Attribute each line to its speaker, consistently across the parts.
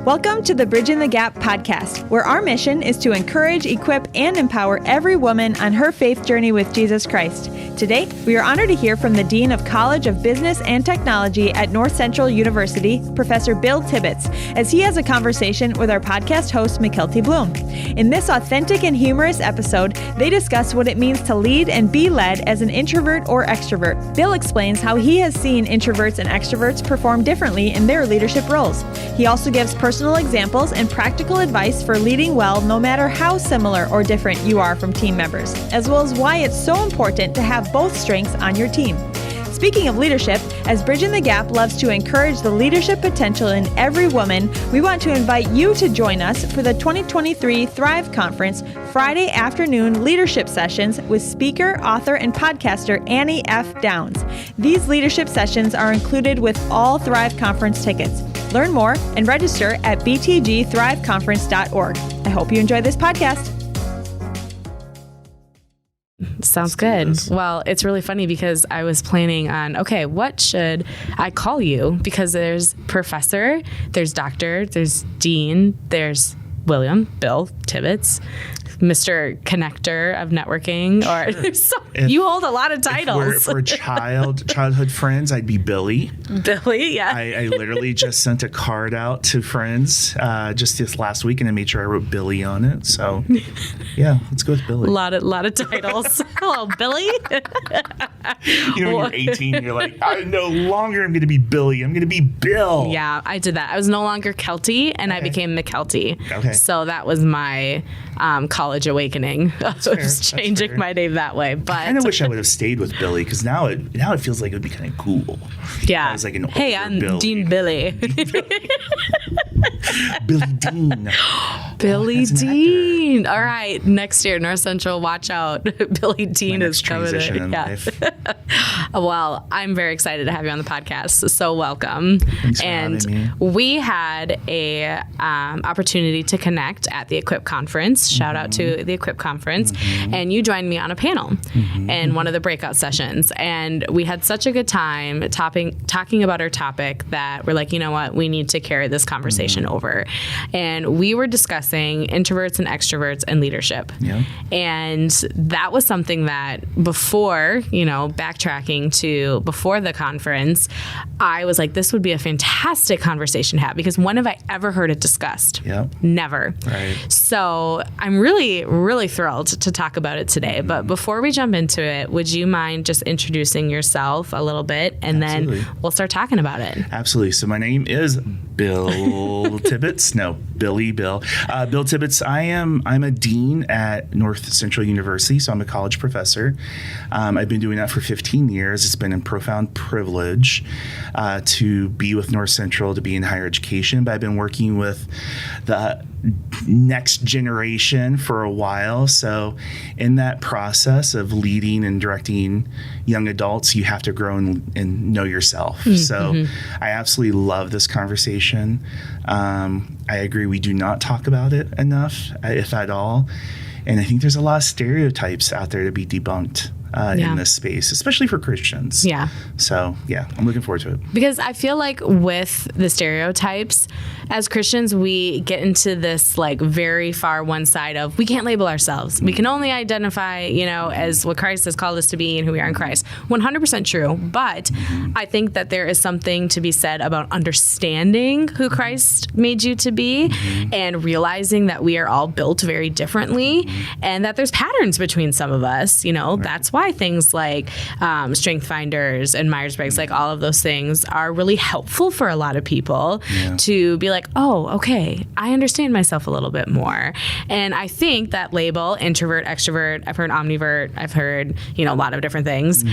Speaker 1: Welcome to the Bridging the Gap podcast, where our mission is to encourage, equip, and empower every woman on her faith journey with Jesus Christ. Today, we are honored to hear from the Dean of College of Business and Technology at North Central University, Professor Bill Tibbetts, as he has a conversation with our podcast host, McKelty Bloom. In this authentic and humorous episode, they discuss what it means to lead and be led as an introvert or extrovert. Bill explains how he has seen introverts and extroverts perform differently in their leadership roles. He also gives personal examples and practical advice for leading well no matter how similar or different you are from team members, as well as why it's so important to have both strengths on your team. Speaking of leadership, as Bridging the Gap loves to encourage the leadership potential in every woman, we want to invite you to join us for the 2023 Thrive Conference Friday afternoon leadership sessions with speaker, author, and podcaster Annie F. Downs. These leadership sessions are included with all Thrive Conference tickets. Learn more and register at btgthriveconference.org. I hope you enjoy this podcast.
Speaker 2: Sounds good. Well, it's really funny because I was planning on, okay, what should I call you? Because there's professor, there's doctor, there's dean, there's Bill Tibbetts, Mr. Connector of Networking, or you hold a lot of titles.
Speaker 3: If we're childhood friends, I'd be Billy.
Speaker 2: Billy, yeah.
Speaker 3: I literally just sent a card out to friends just this last week, and I made sure I wrote Billy on it. So, yeah, let's go with Billy.
Speaker 2: A lot of titles. Hello, Billy.
Speaker 3: You know, when you're 18, you're like, I no longer am going to be Billy. I'm going to be Bill.
Speaker 2: Yeah, I did that. I was no longer Kelty, and I became McKelty.
Speaker 3: Okay.
Speaker 2: So that was my college awakening. Changing my name that way. But
Speaker 3: I kind of wish I would have stayed with Billy, because now it feels like it would be kind of cool.
Speaker 2: Yeah.
Speaker 3: I was like an
Speaker 2: hey, I'm
Speaker 3: Billy.
Speaker 2: Dean Billy.
Speaker 3: Billy Dean.
Speaker 2: Billy Dean. All right. Next year, North Central, watch out. Billy Dean is coming in.
Speaker 3: Life.
Speaker 2: Well, I'm very excited to have you on the podcast. So welcome.
Speaker 3: Thanks for
Speaker 2: and
Speaker 3: having me.
Speaker 2: We had a opportunity to connect at the Equip Conference. Shout out to the Equip Conference. And you joined me on a panel in one of the breakout sessions. And we had such a good time talking about our topic that we're like, you know what, we need to carry this conversation over. And we were discussing introverts and extroverts and leadership.
Speaker 3: Yeah.
Speaker 2: And that was something that before, backtracking to before the conference, I was like, this would be a fantastic conversation to have, because when have I ever heard it discussed?
Speaker 3: Yep.
Speaker 2: Never.
Speaker 3: Right.
Speaker 2: So I'm really, really thrilled to talk about it today. But before we jump into it, would you mind just introducing yourself a little bit, and
Speaker 3: Absolutely.
Speaker 2: then we'll start talking about it?
Speaker 3: Absolutely. So my name is Bill Tibbetts. No, Billy Bill. Bill Tibbetts. I'm a dean at North Central University, so I'm a college professor. I've been doing that for 15 years. It's been a profound privilege to be with North Central, to be in higher education, but I've been working with the next generation for a while. So in that process of leading and directing young adults, you have to grow and know yourself. So I absolutely love this conversation. I agree, we do not talk about it enough, if at all. And I think there's a lot of stereotypes out there to be debunked in this space, especially for Christians.
Speaker 2: Yeah.
Speaker 3: So, yeah, I'm looking forward to it.
Speaker 2: Because I feel like with the stereotypes, as Christians, we get into this like very far one side of we can't label ourselves. We can only identify, as what Christ has called us to be and who we are in Christ. 100% true. But I think that there is something to be said about understanding who Christ made you to be and realizing that we are all built very differently and that there's patterns between some of us. That's why things like Strength Finders and Myers-Briggs, like all of those things are really helpful for a lot of people to be like, oh, okay, I understand myself a little bit more. And I think that label, introvert, extrovert, I've heard omnivert, I've heard, a lot of different things.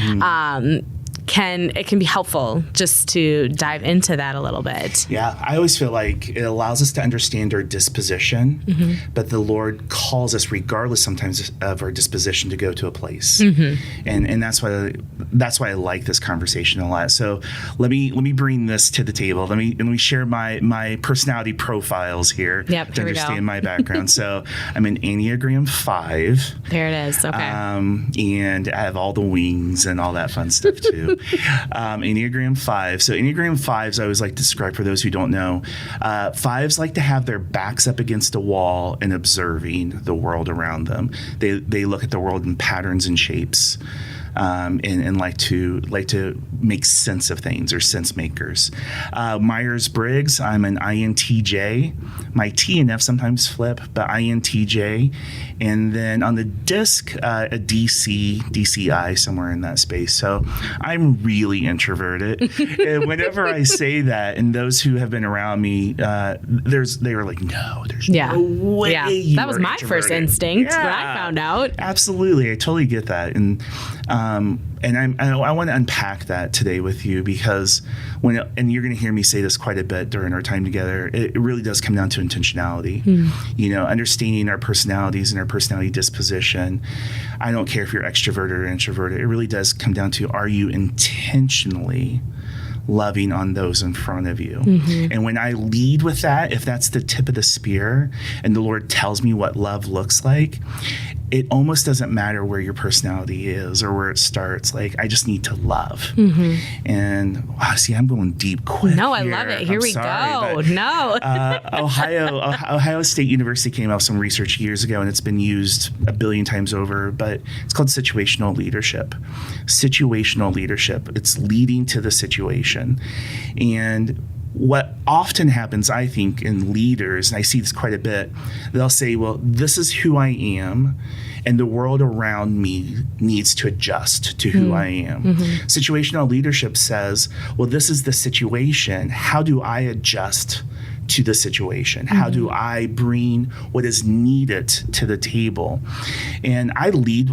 Speaker 2: It can be helpful just to dive into that a little bit.
Speaker 3: Yeah, I always feel like it allows us to understand our disposition, but the Lord calls us, regardless sometimes of our disposition, to go to a place, and that's why I like this conversation a lot. So let me bring this to the table. Let me share my personality profiles here to understand my background. So I'm an Enneagram 5.
Speaker 2: There it is. Okay.
Speaker 3: And I have all the wings and all that fun stuff too. Enneagram 5. So Enneagram 5s, I always like to describe for those who don't know. 5s like to have their backs up against a wall and observing the world around them. They look at the world in patterns and shapes. And like to make sense of things, or sense makers. Myers-Briggs, I'm an INTJ. My T and F sometimes flip, but INTJ. And then on the disc, a DCI, somewhere in that space. So I'm really introverted. And whenever I say that, and those who have been around me, they were like, no, there's no way.
Speaker 2: Yeah, that was my first instinct when I found out.
Speaker 3: Absolutely, I totally get that. And I want to unpack that today with you, because and you're going to hear me say this quite a bit during our time together, it really does come down to intentionality. Understanding our personalities and our personality disposition. I don't care if you're extroverted or introverted. It really does come down to, are you intentionally loving on those in front of you? And when I lead with that, if that's the tip of the spear and the Lord tells me what love looks like, it almost doesn't matter where your personality is or where it starts. Like, I just need to love. And wow, see, I'm going deep quick.
Speaker 2: No, I love it. Here we go. No.
Speaker 3: Ohio State University came out with some research years ago, and it's been used a billion times over, but it's called situational leadership. Situational leadership. It's leading to the situation. And what often happens, I think, in leaders, and I see this quite a bit, they'll say, well, this is who I am, and the world around me needs to adjust to who I am. Situational leadership says, well, this is the situation. How do I adjust to the situation? How do I bring what is needed to the table? And I lead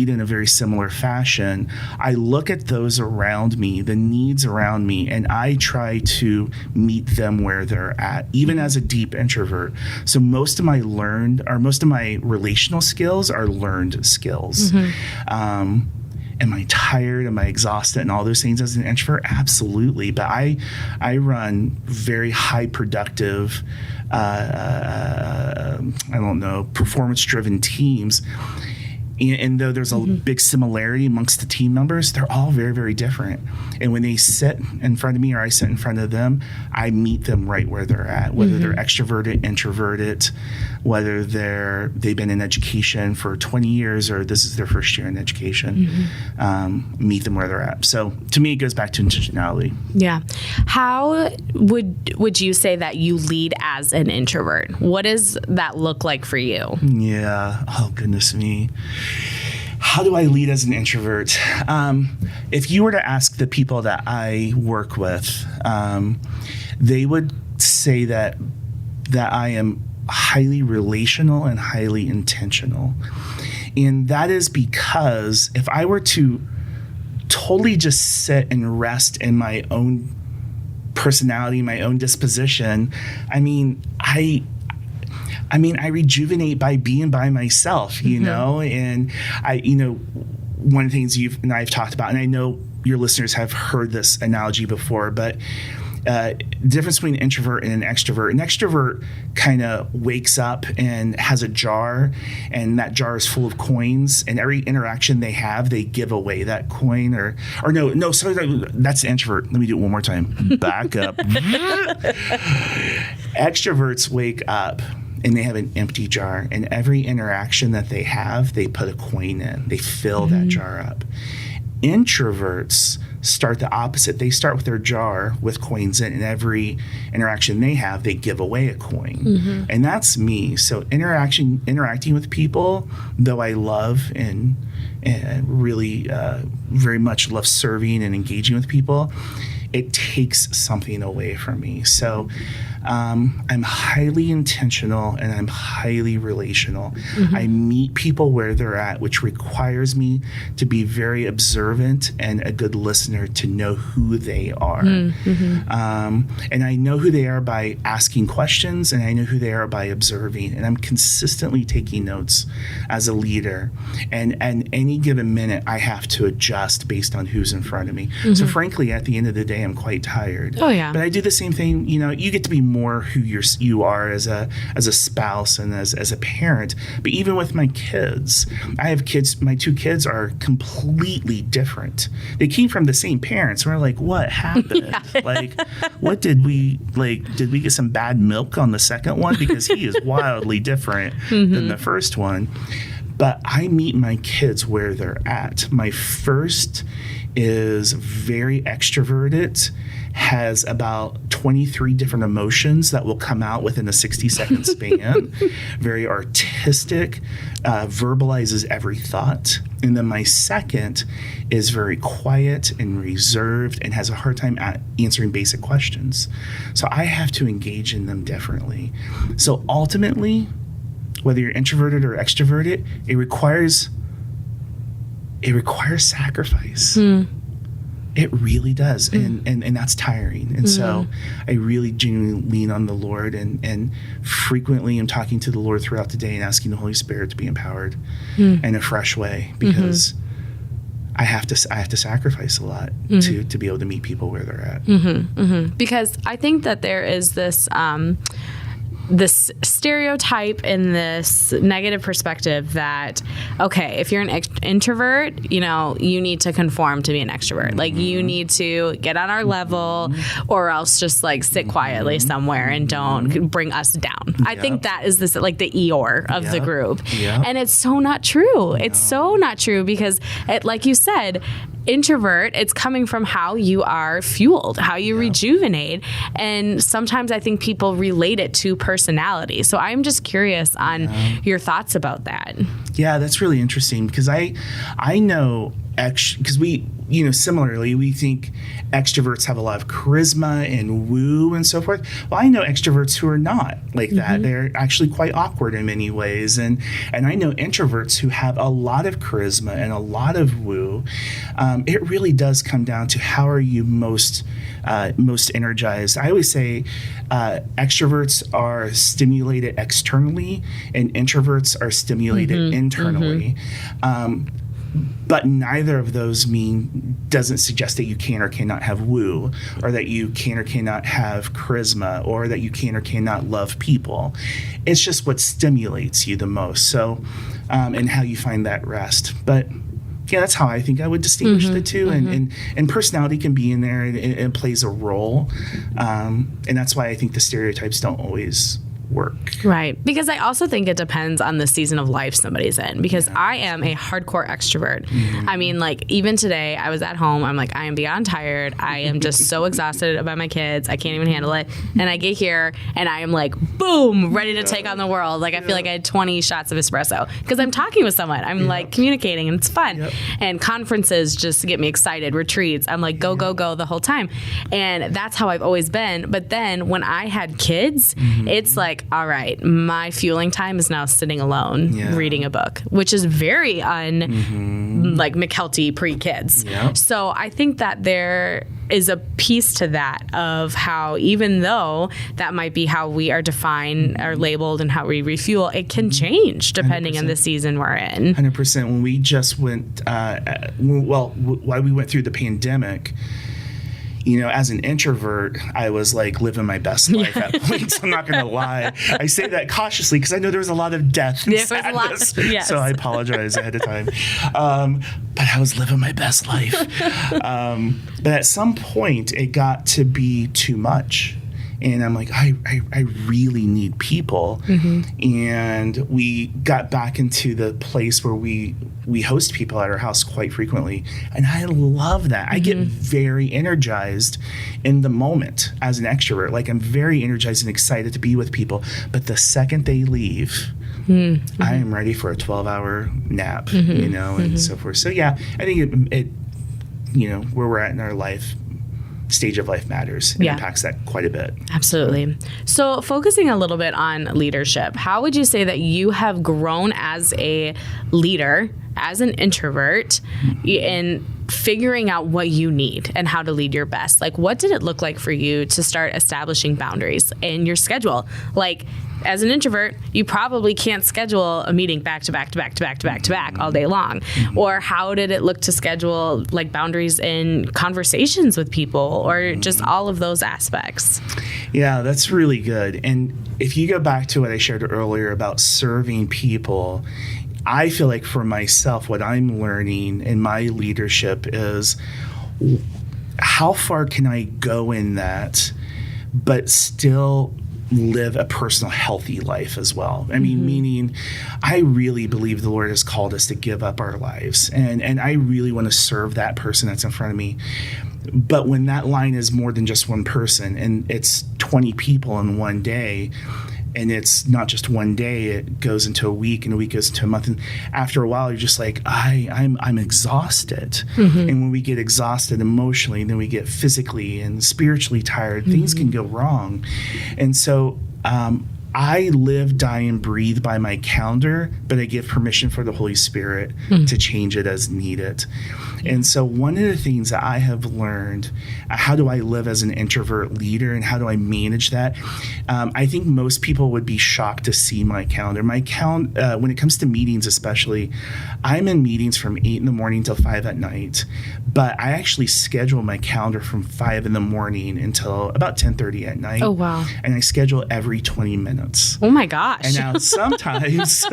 Speaker 3: in a very similar fashion. I look at those around me, the needs around me, and I try to meet them where they're at, even as a deep introvert. So most of my relational skills are learned skills. Am I tired? Am I exhausted? And all those things as an introvert? Absolutely. But I run very high productive, performance-driven teams. And though there's a big similarity amongst the team members, they're all very, very different. And when they sit in front of me or I sit in front of them, I meet them right where they're at, whether they're extroverted, introverted, whether they've been in education for 20 years or this is their first year in education, meet them where they're at. So to me, it goes back to intentionality.
Speaker 2: Yeah. How would you say that you lead as an introvert? What does that look like for you?
Speaker 3: Yeah. Oh, goodness me. How do I lead as an introvert? If you were to ask the people that I work with, they would say that I am highly relational and highly intentional. And that is because if I were to totally just sit and rest in my own personality, my own disposition, I rejuvenate by being by myself, you know, and one of the things you and I have talked about, and I know your listeners have heard this analogy before, but the difference between an introvert and an extrovert kind of wakes up and has a jar, and that jar is full of coins, and every interaction they have, they give away that coin sorry, that's the introvert. Let me do it one more time. Back up. Extroverts wake up and they have an empty jar, and every interaction that they have, they put a coin in. They fill that jar up. Introverts start the opposite. They start with their jar with coins in, and every interaction they have, they give away a coin. And that's me. So interacting with people, though I love and really very much love serving and engaging with people, it takes something away from me. So I'm highly intentional and I'm highly relational. I meet people where they're at, which requires me to be very observant and a good listener to know who they are. And I know who they are by asking questions, and I know who they are by observing. And I'm consistently taking notes as a leader. And any given minute, I have to adjust based on who's in front of me. So frankly, at the end of the day, am quite tired.
Speaker 2: Oh, yeah.
Speaker 3: But I do the same thing. You know, you get to be more who you are as a spouse and as a parent. But even with my kids, I have kids. My 2 kids are completely different. They came from the same parents. We're like, what happened? Yeah. Like, what did we get some bad milk on the second one? Because he is wildly different than the first one. But I meet my kids where they're at. My first is very extroverted, has about 23 different emotions that will come out within a 60-second span, very artistic, verbalizes every thought. And then my second is very quiet and reserved and has a hard time answering basic questions. So I have to engage in them differently. So ultimately, whether you're introverted or extroverted, it requires sacrifice. It really does. And that's tiring. And so I really genuinely lean on the Lord and frequently am talking to the Lord throughout the day and asking the Holy Spirit to be empowered in a fresh way, because I have to sacrifice a lot to be able to meet people where they're at.
Speaker 2: Because I think that there is this this stereotype and this negative perspective that, okay, if you're an introvert, you know, you need to conform to be an extrovert. Like, you need to get on our level or else just like sit quietly somewhere and don't bring us down. I think that is this, like, the Eeyore of the group. And it's so not true. It's so not true, because like you said, introvert, it's coming from how you are fueled, how you rejuvenate. And sometimes I think people relate it to personality. So I'm just curious on your thoughts about that.
Speaker 3: Yeah, that's really interesting, because I know, because we, you know, similarly, we think extroverts have a lot of charisma and woo and so forth. Well, I know extroverts who are not like that. They're actually quite awkward in many ways. And I know introverts who have a lot of charisma and a lot of woo. It really does come down to how are you most energized. I always say extroverts are stimulated externally and introverts are stimulated internally. But neither of those doesn't suggest that you can or cannot have woo, or that you can or cannot have charisma, or that you can or cannot love people. It's just what stimulates you the most. So, and how you find that rest. But yeah, that's how I think I would distinguish the two. And personality can be in there and it plays a role. And that's why I think the stereotypes don't always work.
Speaker 2: Right. Because I also think it depends on the season of life somebody's in, because I am a hardcore extrovert. I mean, like, even today I was at home, I'm like, I am beyond tired. I am just so exhausted about my kids. I can't even handle it. And I get here and I am like, boom, ready to take on the world. Like, I feel like I had 20 shots of espresso because I'm talking with someone. I'm like communicating and it's fun. And conferences just get me excited. Retreats, I'm like, go, go, go the whole time. And that's how I've always been. But then when I had kids, it's like, all right, my fueling time is now sitting alone reading a book, which is very like McKelty pre-kids. So I think that there is a piece to that of how, even though that might be how we are defined or labeled and how we refuel, it can change depending 100%. On the season we're in.
Speaker 3: 100%. When we just went, while we went through the pandemic, you know, as an introvert, I was like living my best life at points. I'm not going to lie. I say that cautiously because I know there was a lot of death and sadness. So I apologize ahead of time. But I was living my best life. But at some point, it got to be too much. And I'm like, I really need people. And we got back into the place where we host people at our house quite frequently. And I love that. I get very energized in the moment as an extrovert. Like, I'm very energized and excited to be with people. But the second they leave, I am ready for a 12-hour nap, you know, and so forth. So, yeah, I think it, you know, where we're at in our life, stage of life matters and impacts that quite a bit.
Speaker 2: Absolutely. So focusing a little bit on leadership, how would you say that you have grown as a leader, as an introvert, and figuring out what you need and how to lead your best. Like, what did it look like for you to start establishing boundaries in your schedule? Like, as an introvert, you probably can't schedule a meeting back to back to back to back to back to back all day long. Or how did it look to schedule like boundaries in conversations with people, or just all of those aspects?
Speaker 3: Yeah, that's really good. And if you go back to what I shared earlier about serving people, I feel like for myself, what I'm learning in my leadership is how far can I go in that, but still live a personal healthy life as well. I mean, meaning I really believe the Lord has called us to give up our lives, and I really want to serve that person that's in front of me. But when that line is more than just one person and it's 20 people in one day, and it's not just one day, it goes into a week, and a week goes into a month. And after a while, you're just like, I'm exhausted. And when we get exhausted emotionally, then we get physically and spiritually tired. Things can go wrong. And so I live, die, and breathe by my calendar, but I give permission for the Holy Spirit to change it as needed. And so one of the things that I have learned, how do I live as an introvert leader and how do I manage that? I think most people would be shocked to see my calendar. My calendar, when it comes to meetings especially, I'm in meetings from 8 in the morning till 5 at night, but I actually schedule my calendar from 5 in the morning until about 10:30 at night.
Speaker 2: Oh, wow.
Speaker 3: And I schedule every 20 minutes.
Speaker 2: Oh my gosh.
Speaker 3: And now sometimes,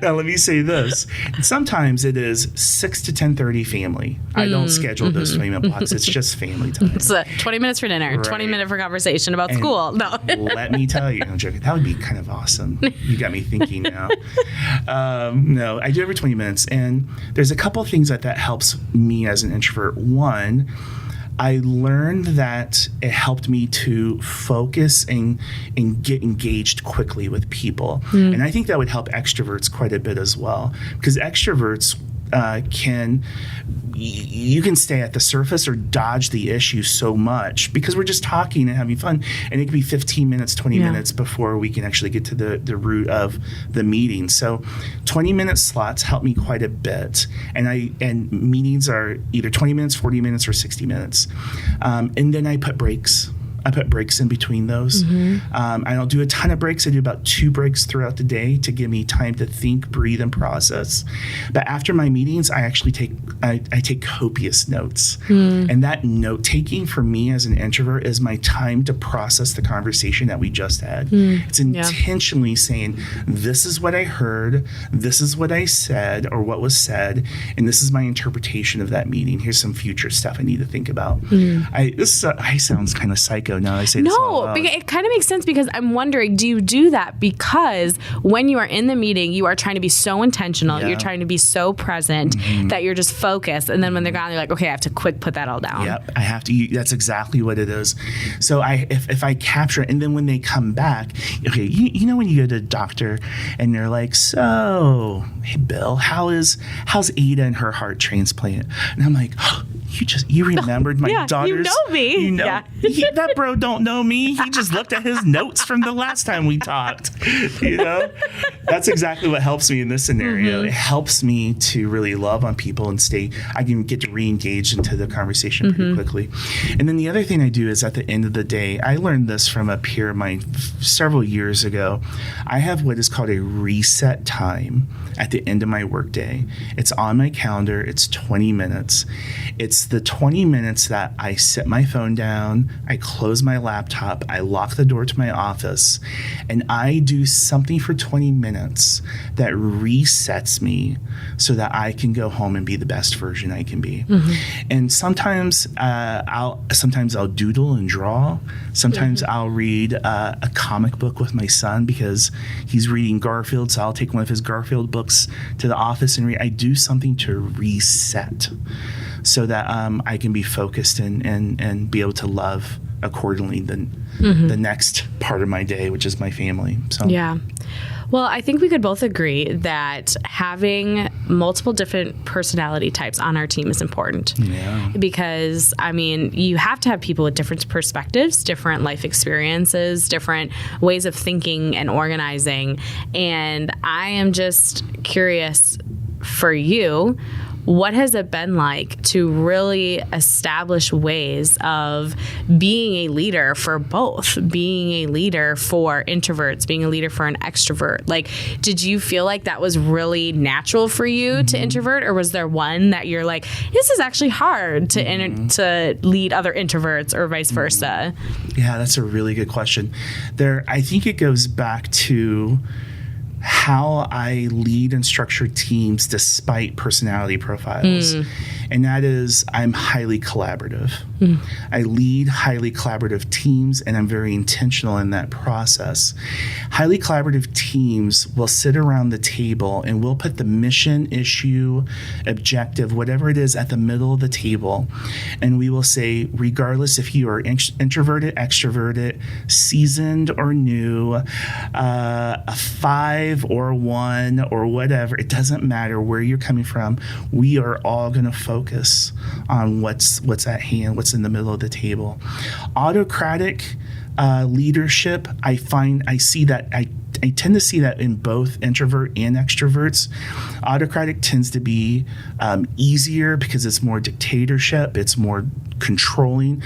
Speaker 3: now let me say this, sometimes it is 6 to 10:30 family. I don't schedule those 20-minute blocks. It's just family time.
Speaker 2: It's 20 minutes for dinner, right. 20 minutes for conversation about school. No.
Speaker 3: Let me tell you, I'm joking. That would be kind of awesome. You got me thinking now. No, I do every 20 minutes. And there's a couple of things that helps me as an introvert. One, I learned that it helped me to focus and get engaged quickly with people. And I think that would help extroverts quite a bit as well, because extroverts you can stay at the surface or dodge the issue so much because we're just talking and having fun, and it could be 15 minutes, 20 minutes before we can actually get to the root of the meeting. So 20-minute slots help me quite a bit, and meetings are either 20 minutes, 40 minutes, or 60 minutes. And then I put breaks. In between those. I don't do a ton of breaks. I do about 2 breaks throughout the day to give me time to think, breathe, and process. But after my meetings, I actually take copious notes. And that note taking for me as an introvert is my time to process the conversation that we just had. It's intentionally saying, this is what I heard, this is what I said, or what was said, and this is my interpretation of that meeting. Here's some future stuff I need to think about. I sounds kind of psycho now I say this out loud.
Speaker 2: It kind of makes sense, because I'm wondering, do you do that because when you are in the meeting, you are trying to be so intentional, you're trying to be so present that you're just focused, and then when they're gone, you're like, okay, I have to quick put that all down.
Speaker 3: Yep, I have to. That's exactly what it is. So if I capture it, and then when they come back, okay, you know when you go to the doctor and they're like, so, hey Bill, how's Ada and her heart transplant? And I'm like, oh, you remembered my daughter's.
Speaker 2: You know me.
Speaker 3: You know, that bro don't know me. He just looked at his notes from the last time we talked. You know, that's exactly what helps me in this scenario. It helps me to really love on people and I can get to re-engage into the conversation pretty quickly. And then the other thing I do is at the end of the day, I learned this from a peer of mine several years ago. I have what is called a reset time at the end of my workday. It's on my calendar. It's 20 minutes. It's the 20 minutes that I sit my phone down, I close my laptop, I lock the door to my office, and I do something for 20 minutes that resets me so that I can go home and be the best version I can be. And sometimes I'll doodle and draw. Sometimes I'll read a comic book with my son because he's reading Garfield, so I'll take one of his Garfield books to the office and read. I do something to reset so that I can be focused and be able to love accordingly the next part of my day, which is my family. So
Speaker 2: yeah. Well, I think we could both agree that having multiple different personality types on our team is important.
Speaker 3: Yeah.
Speaker 2: Because, I mean, you have to have people with different perspectives, different life experiences, different ways of thinking and organizing. And I am just curious for you, what has it been like to really establish ways of being a leader for both, being a leader for introverts, being a leader for an extrovert? Like, did you feel like that was really natural for you to introvert, or was there one that you're like, this is actually hard to lead other introverts, or vice versa?
Speaker 3: Yeah, that's a really good question. I think it goes back to how I lead and structure teams despite personality profiles. And that is, I'm highly collaborative. I lead highly collaborative teams, and I'm very intentional in that process. Highly collaborative teams will sit around the table and we'll put the mission, issue, objective, whatever it is, at the middle of the table. And we will say, regardless if you are introverted, extroverted, seasoned or new, a 5 or 1 or whatever, it doesn't matter where you're coming from. We are all going to focus on what's at hand, what's in the middle of the table. Autocratic leadership, I tend to see that in both introvert and extroverts. Autocratic tends to be easier because it's more dictatorship, it's more controlling.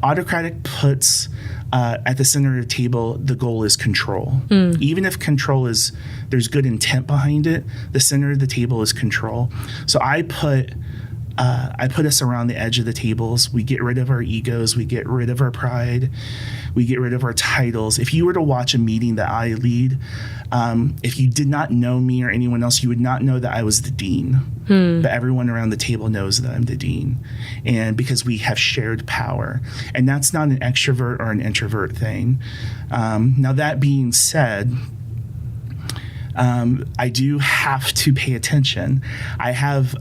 Speaker 3: Autocratic puts at the center of the table, the goal is control. Even if there's good intent behind it, the center of the table is control. So I put us around the edge of the tables. We get rid of our egos. We get rid of our pride. We get rid of our titles. If you were to watch a meeting that I lead, if you did not know me or anyone else, you would not know that I was the dean. But everyone around the table knows that I'm the dean. And because we have shared power. And that's not an extrovert or an introvert thing. Now, that being said, I do have to pay attention. I have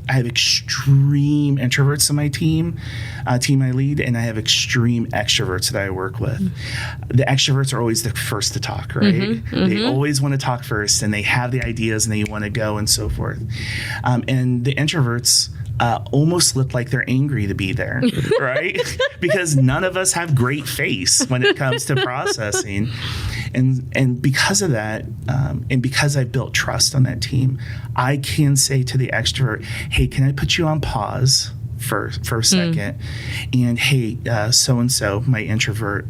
Speaker 3: extreme introverts in my team I lead, and I have extreme extroverts that I work with. The extroverts are always the first to talk, right? They always want to talk first, and they have the ideas, and they want to go and so forth. And the introverts almost look like they're angry to be there, right? Because none of us have great face when it comes to processing. And because of that, and because I've built trust on that team, I can say to the extrovert, hey, can I put you on pause for a second? And hey, so-and-so, my introvert,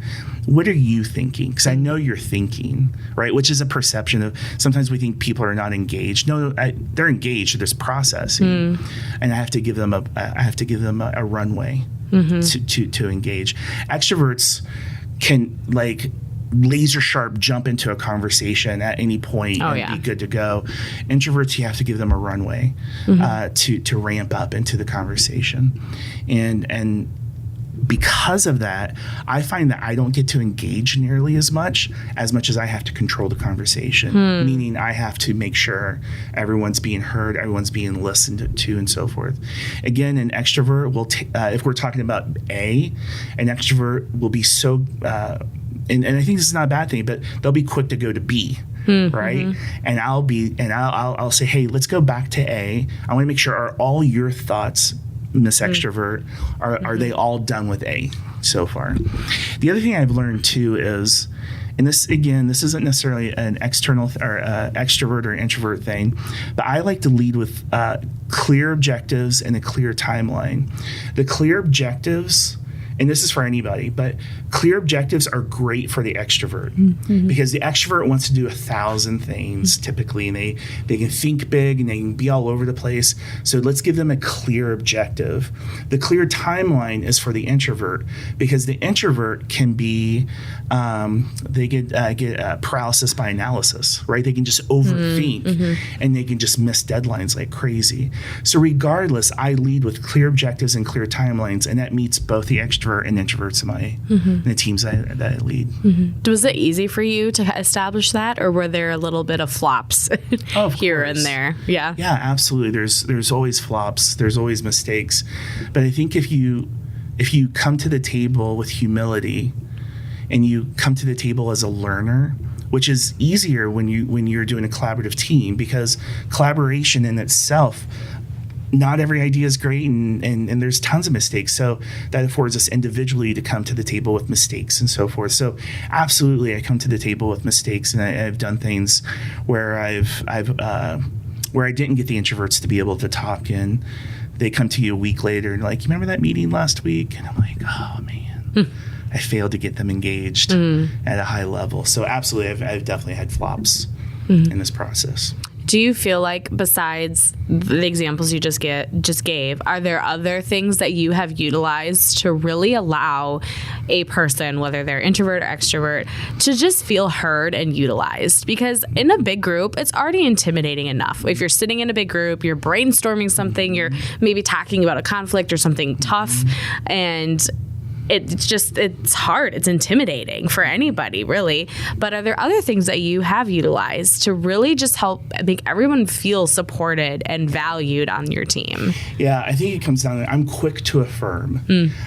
Speaker 3: what are you thinking? Because I know you're thinking, right? Which is a perception of, sometimes we think people are not engaged. No, they're engaged. There's processing, and I have to give them a runway to engage. Extroverts can laser sharp jump into a conversation at any point and be good to go. Introverts, you have to give them a runway to ramp up into the conversation. And because of that, I find that I don't get to engage nearly as much as I have to control the conversation, meaning I have to make sure everyone's being heard, everyone's being listened to, and so forth. Again, an extrovert will, if we're talking about an extrovert will be so, and I think this is not a bad thing, but they'll be quick to go to B. Right. And I'll say, hey, let's go back to A. I want to make sure, are all your thoughts, Miss Extrovert, are they all done with A so far? The other thing I've learned too is, and this isn't necessarily an external or extrovert or introvert thing, but I like to lead with clear objectives and a clear timeline. The clear objectives, and this is for anybody, but clear objectives are great for the extrovert because the extrovert wants to do 1,000 things typically, and they can think big and they can be all over the place. So let's give them a clear objective. The clear timeline is for the introvert because the introvert can be, they get paralysis by analysis, right? They can just overthink and they can just miss deadlines like crazy. So regardless, I lead with clear objectives and clear timelines, and that meets both the extrovert and introverts in the teams that I lead.
Speaker 2: Was it easy for you to establish that, or were there a little bit of flops here and there? Yeah,
Speaker 3: absolutely. There's always flops. There's always mistakes. But I think if you come to the table with humility, and you come to the table as a learner, which is easier when you're doing a collaborative team, because collaboration in itself, not every idea is great, and there's tons of mistakes. So that affords us individually to come to the table with mistakes and so forth. So absolutely, I come to the table with mistakes, and I've done things where I've where I didn't get the introverts to be able to talk, and they come to you a week later and like, you remember that meeting last week? And I'm like, oh man, I failed to get them engaged at a high level. So absolutely, I've definitely had flops in this process.
Speaker 2: Do you feel like, besides the examples you just gave, are there other things that you have utilized to really allow a person, whether they're introvert or extrovert, to just feel heard and utilized? Because in a big group, it's already intimidating enough. If you're sitting in a big group, you're brainstorming something, you're maybe talking about a conflict or something tough, and it's hard. It's intimidating for anybody, really. But are there other things that you have utilized to really just help make everyone feel supported and valued on your team?
Speaker 3: Yeah, I think it comes down to, I'm quick to affirm.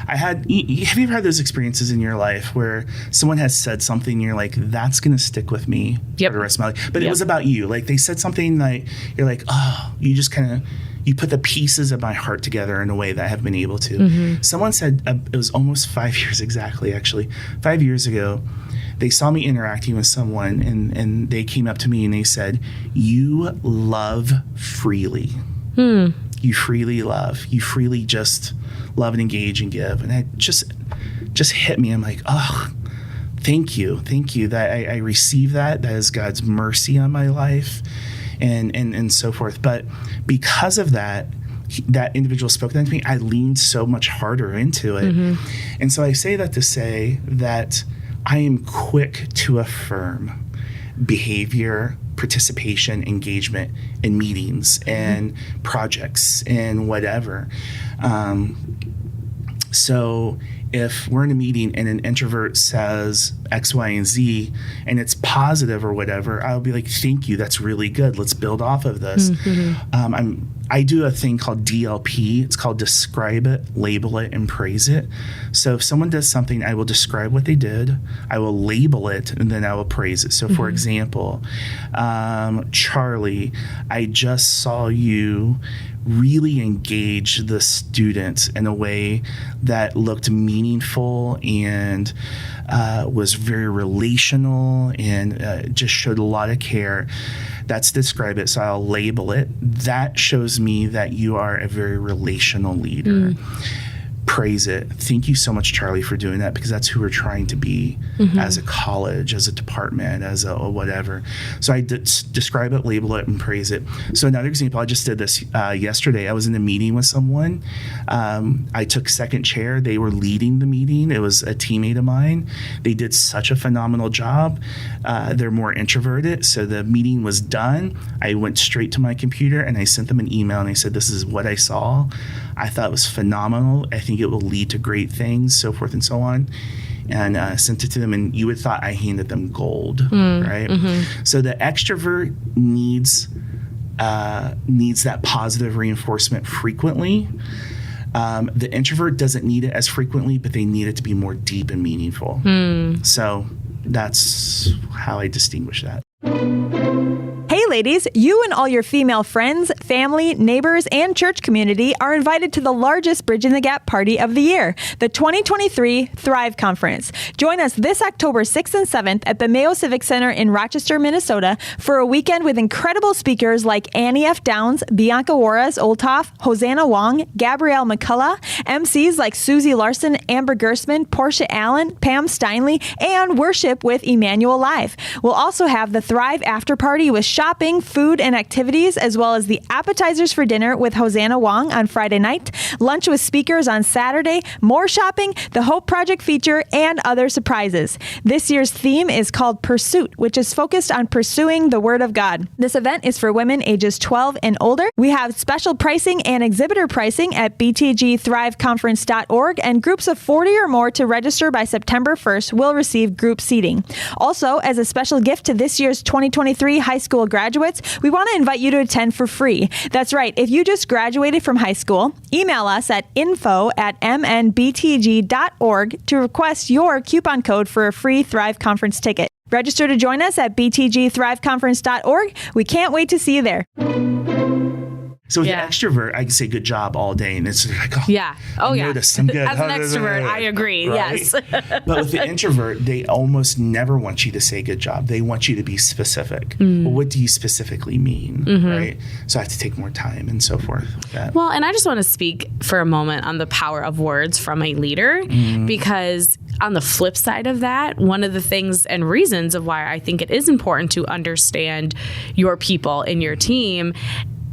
Speaker 3: Have you ever had those experiences in your life where someone has said something and you're like, that's going to stick with me for the rest of my life? But it was about you. Like, they said something that you're like, oh, you just kind of, you put the pieces of my heart together in a way that I haven't been able to. Someone said, it was almost 5 years exactly, actually. 5 years ago, they saw me interacting with someone, and they came up to me and they said, you love freely. You freely love. You freely just love and engage and give. And it just hit me. I'm like, oh, thank you. Thank you that I receive that. That is God's mercy on my life. And so forth. But because of that individual spoke that to me, I leaned so much harder into it. And so I say that to say that I am quick to affirm behavior, participation, engagement in meetings and projects and whatever. So if we're in a meeting and an introvert says X, Y, and Z, and it's positive or whatever, I'll be like, thank you, that's really good. Let's build off of this. I do a thing called DLP. It's called describe it, label it, and praise it. So if someone does something, I will describe what they did, I will label it, and then I will praise it. So for example, Charlie, I just saw you really engage the students in a way that looked meaningful and was very relational and just showed a lot of care. That's describe it. So I'll label it. That shows me that you are a very relational leader. Praise it. Thank you so much, Charlie, for doing that, because that's who we're trying to be as a college, as a department, as a whatever. So I describe it, label it, and praise it. So another example, I just did this yesterday. I was in a meeting with someone. I took second chair. They were leading the meeting. It was a teammate of mine. They did such a phenomenal job. They're more introverted. So the meeting was done. I went straight to my computer and I sent them an email and I said, this is what I saw. I thought it was phenomenal. I think it will lead to great things, so forth and so on. And sent it to them, and you would thought I handed them gold, right? So the extrovert needs that positive reinforcement frequently. The introvert doesn't need it as frequently, but they need it to be more deep and meaningful. So that's how I distinguish that.
Speaker 1: Hey ladies, you and all your female friends, family, neighbors, and church community are invited to the largest Bridge in the Gap party of the year, the 2023 Thrive Conference. Join us this October 6th and 7th at the Mayo Civic Center in Rochester, Minnesota for a weekend with incredible speakers like Annie F. Downs, Bianca Juarez-Olthoff, Hosanna Wong, Gabrielle McCullough, MCs like Susie Larson, Amber Gersman, Portia Allen, Pam Steinley, and worship with Emmanuel Live. We'll also have the Thrive After Party with shopping, food, and activities, as well as the appetizers for dinner with Hosanna Wong on Friday night, lunch with speakers on Saturday, more shopping, the Hope Project feature, and other surprises. This year's theme is called Pursuit, which is focused on pursuing the Word of God. This event is for women ages 12 and older. We have special pricing and exhibitor pricing at btgthriveconference.org, and groups of 40 or more to register by September 1st will receive group seating. Also, as a special gift to this year's 2023 high school graduates, we want to invite you to attend for free. That's right. If you just graduated from high school, email us at info@mnbtg.org to request your coupon code for a free Thrive Conference ticket. Register to join us at btgthriveconference.org. We can't wait to see you there.
Speaker 3: So with an extrovert, I can say good job all day, and it's like, I noticed, I'm good.
Speaker 2: As an extrovert, I agree. Right? Yes.
Speaker 3: But with the introvert, they almost never want you to say good job. They want you to be specific. Well, what do you specifically mean, right? So I have to take more time and so forth with that.
Speaker 2: Well, and I just want to speak for a moment on the power of words from a leader, because on the flip side of that, one of the things and reasons of why I think it is important to understand your people in your team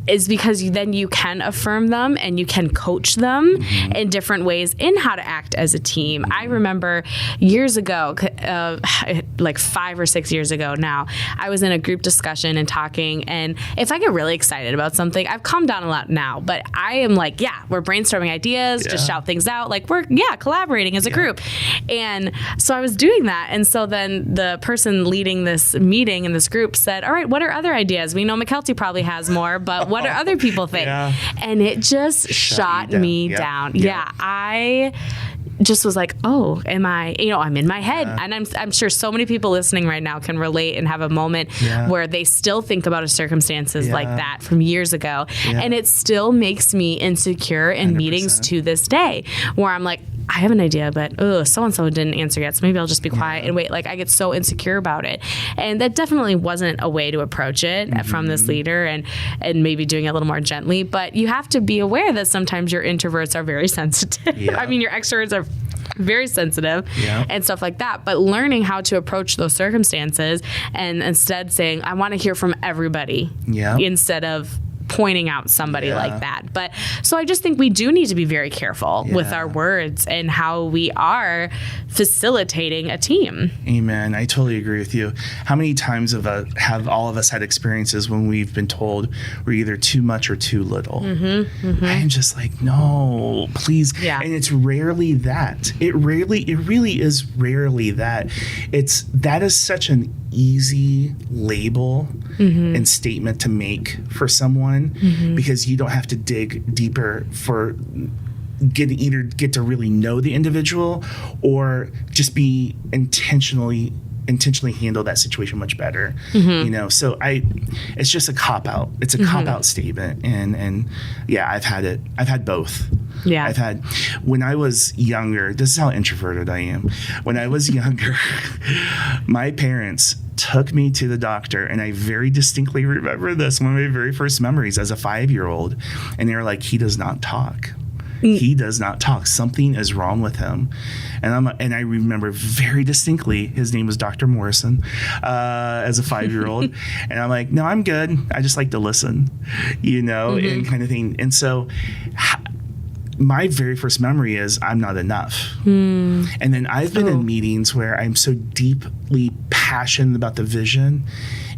Speaker 2: is because then you can affirm them and you can coach them in different ways in how to act as a team. I remember years ago, like 5 or 6 years ago now, I was in a group discussion and talking, and if I get really excited about something, I've calmed down a lot now, but I am like, we're brainstorming ideas, just shout things out, like we're collaborating as a group. And so I was doing that, and so then the person leading this meeting in this group said, all right, what are other ideas? We know McKelty probably has more, but what do other people think? And it just shot me down. I just was like, oh, am I, I'm in my head. And I'm sure so many people listening right now can relate and have a moment where they still think about a circumstances like that from years ago. And it still makes me insecure in 100%. Meetings to this day, where I'm like, I have an idea, but so-and-so didn't answer yet, so maybe I'll just be quiet and wait. Like, I get so insecure about it. And that definitely wasn't a way to approach it from this leader, and maybe doing it a little more gently. But you have to be aware that sometimes your introverts are very sensitive. I mean, your extroverts are very sensitive and stuff like that. But learning how to approach those circumstances and instead saying, I want to hear from everybody instead of pointing out somebody like that. But so I just think we do need to be very careful with our words and how we are facilitating a team.
Speaker 3: Amen. I totally agree with you. How many times have all of us had experiences when we've been told we're either too much or too little? I'm just like, no, please. And it's rarely that. It really is rarely that. That is such an easy label and statement to make for someone, because you don't have to dig deeper for either get to really know the individual or just be intentionally handle that situation much better. So it's just a cop-out. It's a cop-out statement. And I've had both. I've had, when I was younger, this is how introverted I am. When I was younger, my parents took me to the doctor, and I very distinctly remember this, one of my very first memories as a 5-year-old. And they were like, he does not talk. He does not talk. Something is wrong with him. And I remember very distinctly, his name was Dr. Morrison, as a 5-year-old. And I'm like, no, I'm good. I just like to listen, and kind of thing. And so my very first memory is I'm not enough. And then I've been in meetings where I'm so deeply passionate about the vision,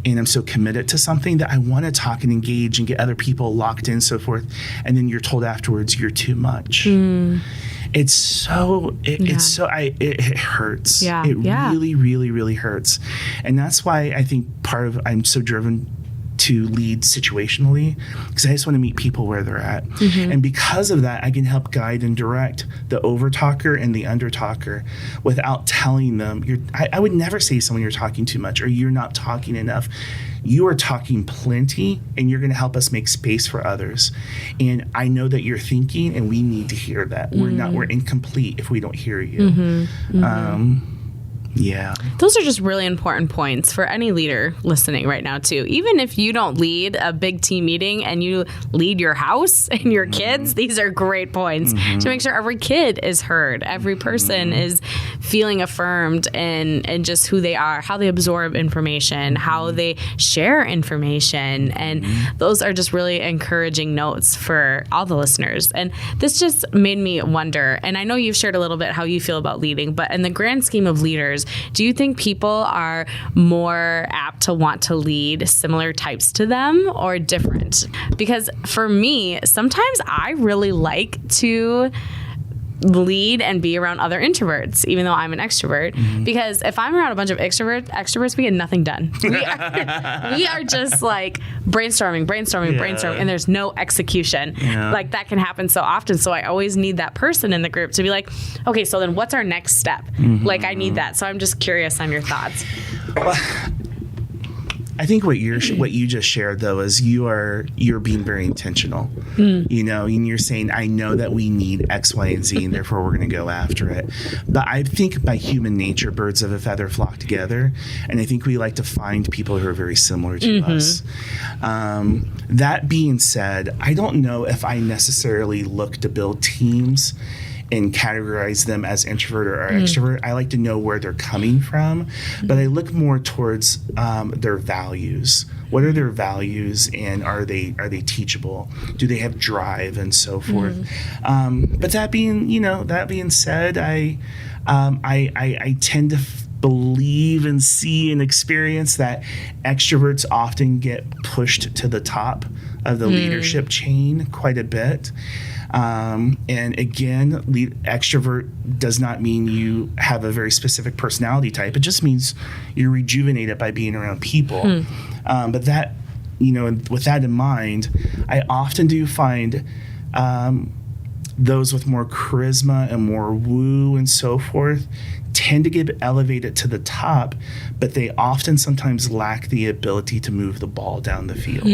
Speaker 3: and I'm so committed to something that I want to talk and engage and get other people locked in and so forth. And then you're told afterwards you're too much. It hurts. It really, really, really hurts. And that's why I think I'm so driven to lead situationally, because I just want to meet people where they're at. And because of that, I can help guide and direct the over-talker and the under-talker without telling them, I would never say to someone, you're talking too much or you're not talking enough. You are talking plenty, and you're going to help us make space for others. And I know that you're thinking, and we need to hear that. We're incomplete if we don't hear you.
Speaker 2: Those are just really important points for any leader listening right now too. Even if you don't lead a big team meeting and you lead your house and your kids, these are great points to make sure every kid is heard, every person is feeling affirmed and just who they are, how they absorb information, how they share information. And those are just really encouraging notes for all the listeners. And this just made me wonder, and I know you've shared a little bit how you feel about leading, but in the grand scheme of leaders, do you think people are more apt to want to lead similar types to them or different? Because for me, sometimes I really like to lead and be around other introverts, even though I'm an extrovert, because if I'm around a bunch of extroverts, we get nothing done. We are just like brainstorming, and there's no execution. Like that can happen so often. So I always need that person in the group to be like, okay, so then what's our next step? Like I need that. So I'm just curious on your thoughts.
Speaker 3: I think what you just shared though is you're being very intentional. You know, and you're saying, I know that we need X, Y, and Z, and therefore we're going to go after it. But I think by human nature, birds of a feather flock together, and I think we like to find people who are very similar to us. That being said, I don't know if I necessarily look to build teams and categorize them as introvert or extrovert. I like to know where they're coming from, but I look more towards their values. What are their values, and are they teachable? Do they have drive and so forth? But that being said, I tend to believe and see and experience that extroverts often get pushed to the top of the leadership chain quite a bit. And again, extrovert does not mean you have a very specific personality type. It just means you're rejuvenated by being around people. But that, with that in mind, I often do find those with more charisma and more woo and so forth tend to get elevated to the top, but they often sometimes lack the ability to move the ball down the field.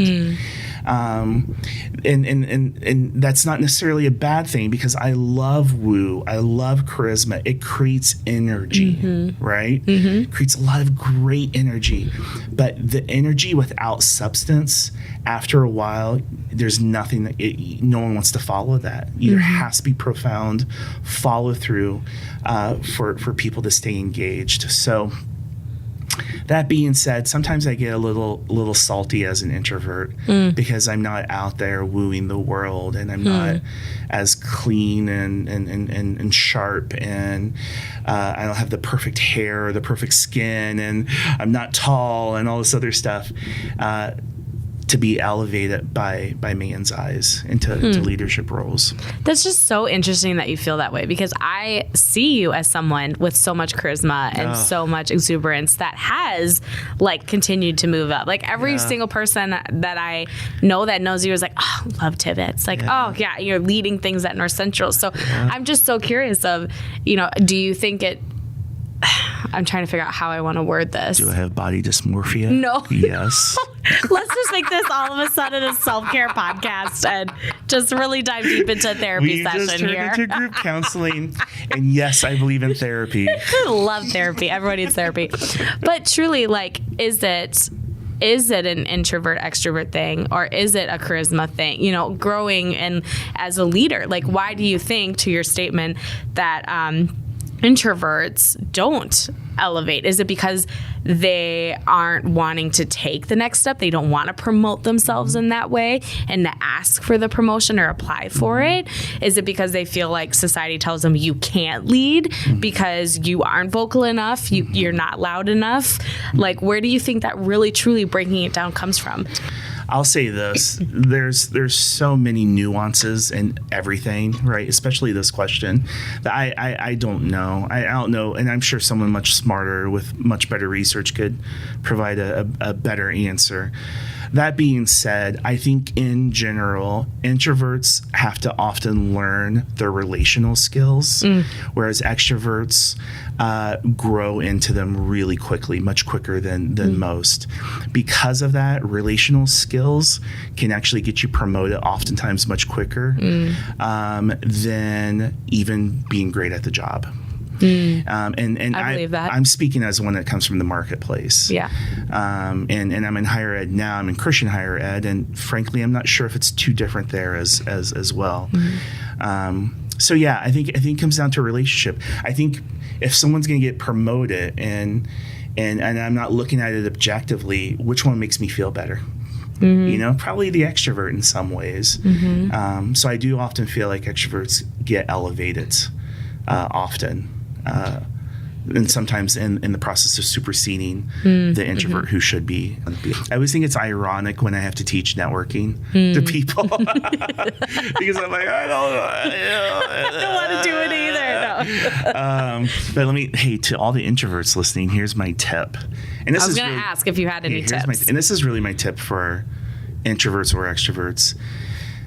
Speaker 3: And that's not necessarily a bad thing, because I love woo. I love charisma. It creates energy, right? It creates a lot of great energy. But the energy without substance, after a while, there's nothing that no one wants to follow that. There has to be profound follow through for people to stay engaged. So that being said, sometimes I get a little salty as an introvert because I'm not out there wooing the world, and I'm not as clean and sharp, and I don't have the perfect hair or the perfect skin, and I'm not tall and all this other stuff to be elevated by man's eyes into leadership roles. That's
Speaker 2: just so interesting that you feel that way, because I see you as someone with so much charisma and so much exuberance that has continued to move up. Every single person that I know that knows you is love Tibbetts. You're leading things at North Central. So I'm just so curious of, do you think it, I'm trying to figure out how I want to word this.
Speaker 3: Do I have body dysmorphia?
Speaker 2: No.
Speaker 3: Yes.
Speaker 2: Let's just make this all of a sudden a self-care podcast and just really dive deep into therapy session
Speaker 3: just turned
Speaker 2: here.
Speaker 3: Into group counseling. And yes, I believe in therapy.
Speaker 2: I love therapy. Everyone needs therapy. But truly, is it an introvert extrovert thing, or is it a charisma thing? Growing and as a leader, why do you think, to your statement, that introverts don't elevate? Is it because they aren't wanting to take the next step? They don't want to promote themselves in that way and to ask for the promotion or apply for it? Is it because they feel like society tells them you can't lead because you aren't vocal enough, you're not loud enough? Where do you think that really truly breaking it down comes from?
Speaker 3: I'll say this, there's so many nuances in everything, right? Especially this question that I don't know. I don't know. And I'm sure someone much smarter with much better research could provide a better answer. That being said, I think in general, introverts have to often learn their relational skills, whereas extroverts grow into them really quickly, much quicker than most. Because of that, relational skills can actually get you promoted oftentimes much quicker than even being great at the job. And
Speaker 2: I believe that.
Speaker 3: I'm speaking as one that comes from the marketplace.
Speaker 2: Yeah.
Speaker 3: And I'm in higher ed now. I'm in Christian higher ed, and frankly, I'm not sure if it's too different there as well. So yeah, I think it comes down to a relationship. I think if someone's going to get promoted, and I'm not looking at it objectively, which one makes me feel better? Probably the extrovert in some ways. So I do often feel like extroverts get elevated often. And sometimes in the process of superseding the introvert who should be. I always think it's ironic when I have to teach networking to people because I'm like, I don't want to do it either. No. But to all the introverts listening, here's my tip. And
Speaker 2: I was going to ask if you had any tips.
Speaker 3: And this is really my tip for introverts or extroverts.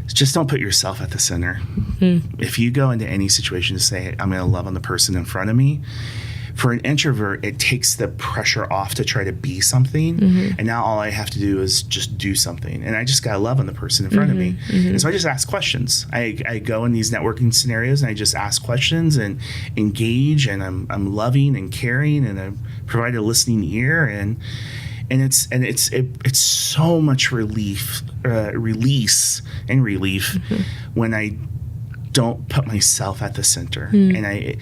Speaker 3: Just don't put yourself at the center. If you go into any situation to say, I'm going to love on the person in front of me, For an introvert, it takes the pressure off to try to be something. And now all I have to do is just do something. And I just got to love on the person in front of me. And so I just ask questions. I go in these networking scenarios and I just ask questions and engage, and I'm loving and caring, and I provide a listening ear, and it's so much release when I don't put myself at the center, and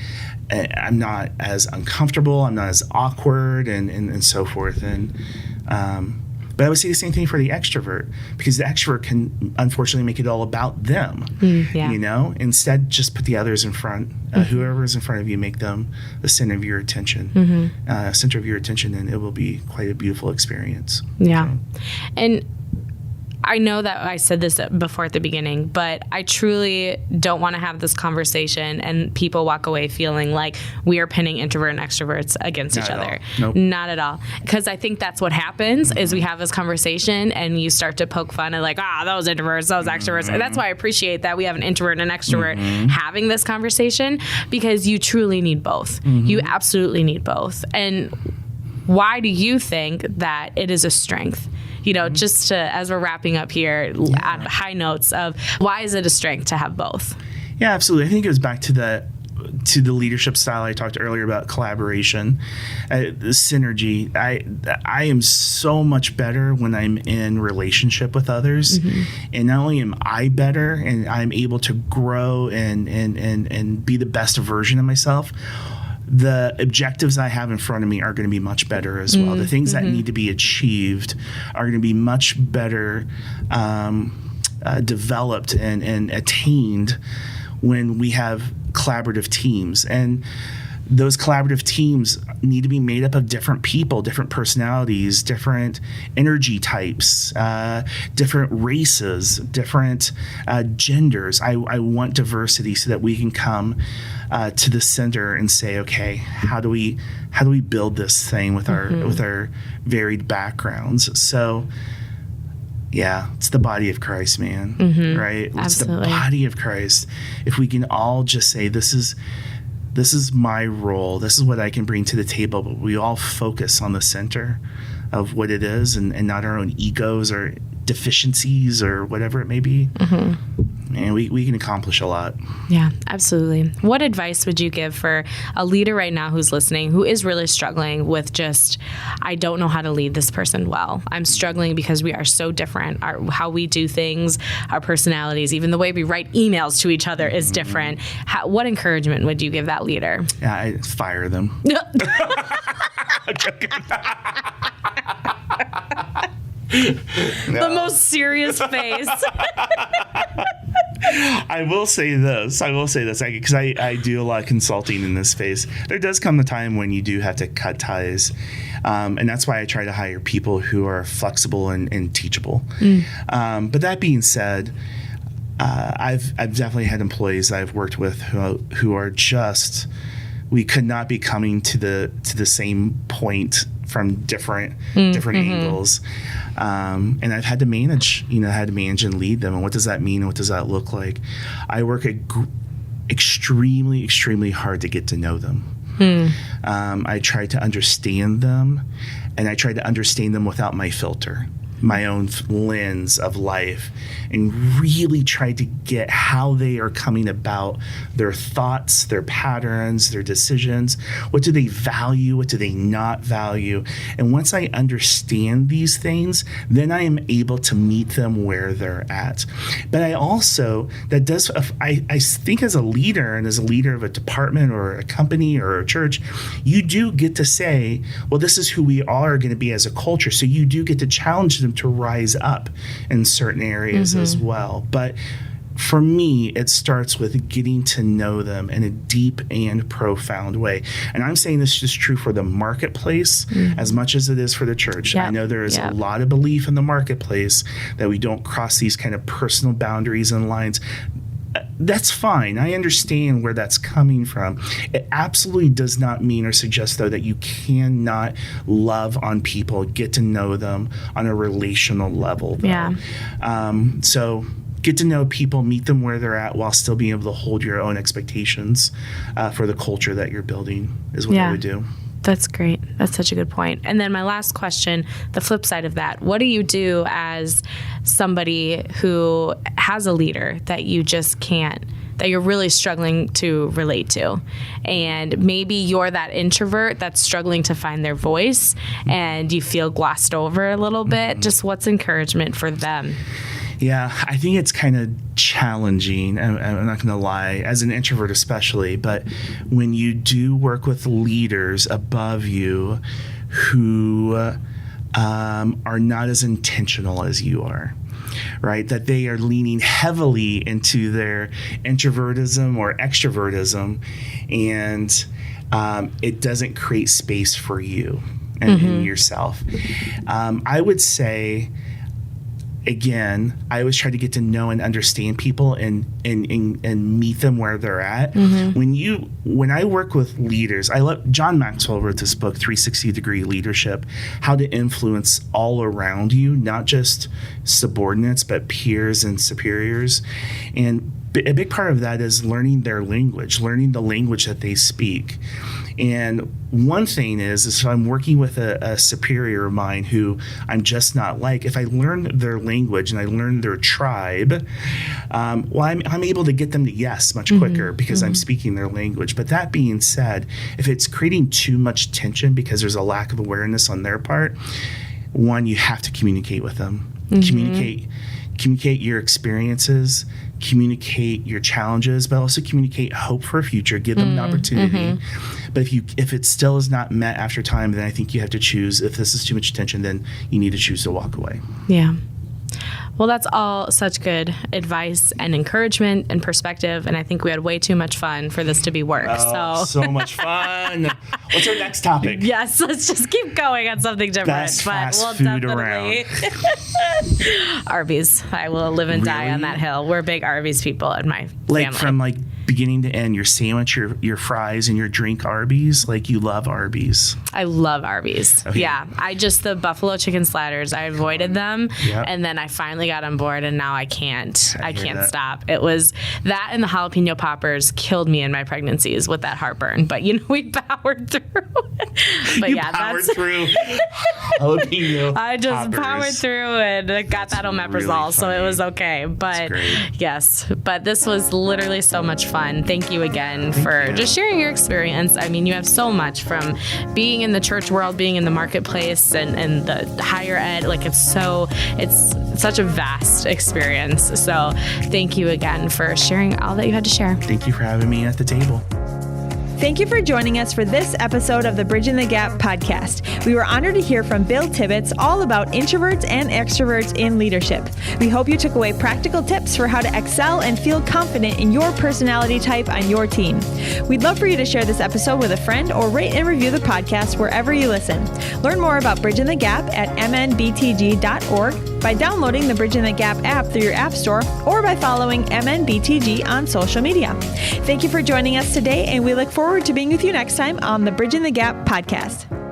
Speaker 3: I'm not as uncomfortable, I'm not as awkward, and so forth. But I would say the same thing for the extrovert, because the extrovert can unfortunately make it all about them. Instead, just put the others in front. Whoever is in front of you, make them the center of your attention. And it will be quite a beautiful experience.
Speaker 2: Yeah. And I know that I said this before at the beginning, but I truly don't want to have this conversation and people walk away feeling like we are pinning introvert and extroverts against each other.
Speaker 3: Nope.
Speaker 2: Not at all. Because I think that's what happens is we have this conversation and you start to poke fun at like, those introverts, those extroverts. And that's why I appreciate that we have an introvert and an extrovert having this conversation, because you truly need both. You absolutely need both. And why do you think that it is a strength? Just to, as we're wrapping up here at high notes of why is it a strength to have both?
Speaker 3: Yeah, absolutely. I think it goes back to the leadership style I talked earlier about collaboration, the synergy. I am so much better when I'm in relationship with others, and not only am I better, and I'm able to grow and be the best version of myself, the objectives I have in front of me are going to be much better as well. The things that need to be achieved are going to be much better developed and attained when we have collaborative teams. And those collaborative teams need to be made up of different people, different personalities, different energy types, different races, different genders. I want diversity so that we can come to the center and say, okay, how do we build this thing with our varied backgrounds? So yeah, it's the body of Christ, man. Right? It's
Speaker 2: Absolutely.
Speaker 3: The body of Christ. If we can all just say, this is my role, this is what I can bring to the table, but we all focus on the center of what it is, and not our own egos or deficiencies or whatever it may be. And we can accomplish a lot.
Speaker 2: Yeah, absolutely. What advice would you give for a leader right now who's listening, who is really struggling with just, I don't know how to lead this person well. I'm struggling because we are so different. How we do things, our personalities, even the way we write emails to each other is different. What encouragement would you give that leader?
Speaker 3: Yeah, I fire them. I'm joking.
Speaker 2: The most serious face.
Speaker 3: I will say this, because I do a lot of consulting in this space. There does come a time when you do have to cut ties. And that's why I try to hire people who are flexible and teachable. But that being said, I've definitely had employees that I've worked with who are just, we could not be coming to the same point from different angles. And I've had to manage, and lead them. And what does that mean? And what does that look like? I work extremely, extremely hard to get to know them. I try to understand them, and I try to understand them without my filter, my own lens of life, and really try to get how they are coming about their thoughts, their patterns, their decisions. What do they value? What do they not value? And once I understand these things, then I am able to meet them where they're at. But I think as a leader, and as a leader of a department or a company or a church, you do get to say, well, this is who we are going to be as a culture. So you do get to challenge them to rise up in certain areas as well. But for me, it starts with getting to know them in a deep and profound way. And I'm saying this is true for the marketplace as much as it is for the church. I know there is a lot of belief in the marketplace that we don't cross these kind of personal boundaries and lines. That's fine. I understand where that's coming from. It absolutely does not mean or suggest, though, that you cannot love on people, get to know them on a relational level, though. So get to know people, meet them where they're at, while still being able to hold your own expectations for the culture that you're building is what I would do.
Speaker 2: That's great. That's such a good point. And then my last question, the flip side of that, what do you do as somebody who has a leader that you just can't, that you're really struggling to relate to? And maybe you're that introvert that's struggling to find their voice and you feel glossed over a little bit. Just what's encouragement for them?
Speaker 3: Yeah, I think it's kind of challenging. I'm not going to lie, as an introvert especially, but when you do work with leaders above you who are not as intentional as you are, right? That they are leaning heavily into their introvertism or extrovertism, and it doesn't create space for you and yourself. I would say, again, I always try to get to know and understand people and meet them where they're at. When I work with leaders, I love John Maxwell wrote this book, 360-Degree Leadership, how to influence all around you, not just subordinates, but peers and superiors. And a big part of that is learning their language, learning the language that they speak. And one thing is if I'm working with a superior of mine who I'm just not like, if I learn their language and I learn their tribe, I'm able to get them to yes much quicker because I'm speaking their language. But that being said, if it's creating too much tension because there's a lack of awareness on their part, one, you have to communicate with them. Communicate your experiences, communicate your challenges, but also communicate hope for a future. Give them an opportunity. But if it still is not met after time, then I think you have to choose. If this is too much attention, then you need to choose to walk away.
Speaker 2: Yeah. Well, that's all such good advice and encouragement and perspective. And I think we had way too much fun for this to be work.
Speaker 3: So much fun. What's our next topic?
Speaker 2: Yes, let's just keep going on something different.
Speaker 3: Best fast food around.
Speaker 2: Arby's. I will live and die on that hill. We're big Arby's people in my family.
Speaker 3: From beginning to end, your sandwich, your fries, and your drink Arby's, you love Arby's.
Speaker 2: I love Arby's.
Speaker 3: Okay.
Speaker 2: Yeah. The buffalo chicken sliders, I avoided them. Yep. And then I finally got on board and now I can't stop. It was that, and the jalapeno poppers killed me in my pregnancies with that heartburn. But we powered through. But
Speaker 3: powered through jalapeno
Speaker 2: I just
Speaker 3: poppers.
Speaker 2: powered through and got that omeprazole, really, so it was okay. But yes, but this was literally so much fun. Thank you again for just sharing your experience. I mean, you have so much from being in the church world, being in the marketplace, and the higher ed. It's such a vast experience. So thank you again for sharing all that you had to share.
Speaker 3: Thank you for having me at the table.
Speaker 1: Thank you for joining us for this episode of the Bridging the Gap podcast. We were honored to hear from Bill Tibbetts all about introverts and extroverts in leadership. We hope you took away practical tips for how to excel and feel confident in your personality type on your team. We'd love for you to share this episode with a friend or rate and review the podcast wherever you listen. Learn more about Bridging the Gap at mnbtg.org by downloading the Bridging the Gap app through your app store or by following MNBTG on social media. Thank you for joining us today, and we look forward to being with you next time on the Bridging the Gap podcast.